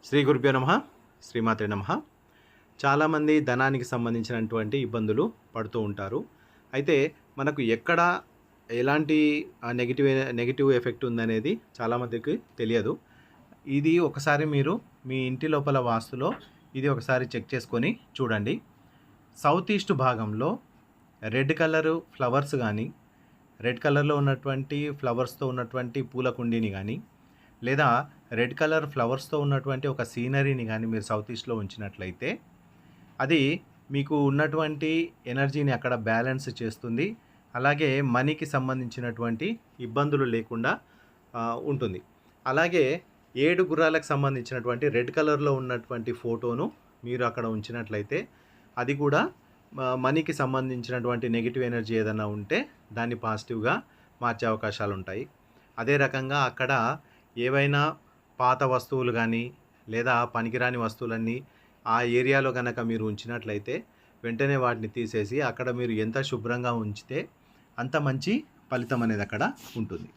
శ్రీ గురుభ్యో నమః. శ్రీమాత్రే నమః. చాలామంది ధనానికి సంబంధించినటువంటి ఇబ్బందులు పడుతూ ఉంటారు. అయితే మనకు ఎక్కడ ఎలాంటి నెగిటివ్ ఎఫెక్ట్ ఉందనేది చాలామందికి తెలియదు. ఇది ఒకసారి మీరు మీ ఇంటి లోపల వాస్తులో ఇది ఒకసారి చెక్ చేసుకొని చూడండి. సౌత్ ఈస్ట్ భాగంలో రెడ్ కలరు ఫ్లవర్స్ కానీ, రెడ్ కలర్లో ఉన్నటువంటి ఫ్లవర్స్తో ఉన్నటువంటి పూల కుండీని కానీ, లేదా రెడ్ కలర్ ఫ్లవర్స్తో ఉన్నటువంటి ఒక సీనరీని కానీ మీరు సౌత్ ఈస్ట్లో ఉంచినట్లయితే అది మీకు ఉన్నటువంటి ఎనర్జీని అక్కడ బ్యాలెన్స్ చేస్తుంది. అలాగే మనీకి సంబంధించినటువంటి ఇబ్బందులు లేకుండా ఉంటుంది. అలాగే 7 గుర్రాలకు సంబంధించినటువంటి రెడ్ కలర్లో ఉన్నటువంటి ఫోటోను మీరు అక్కడ ఉంచినట్లయితే అది కూడా మనీకి సంబంధించినటువంటి నెగిటివ్ ఎనర్జీ ఏదైనా ఉంటే దాన్ని పాజిటివ్గా మార్చే అవకాశాలు ఉంటాయి. అదే రకంగా అక్కడ ఏవైనా పాత వస్తువులు కానీ లేదా పనికిరాని వస్తువులన్నీ ఆ ఏరియాలో కనుక మీరు ఉంచినట్లయితే వెంటనే వాటిని తీసేసి అక్కడ మీరు ఎంత శుభ్రంగా ఉంచితే అంత మంచి ఫలితం అనేది అక్కడ ఉంటుంది.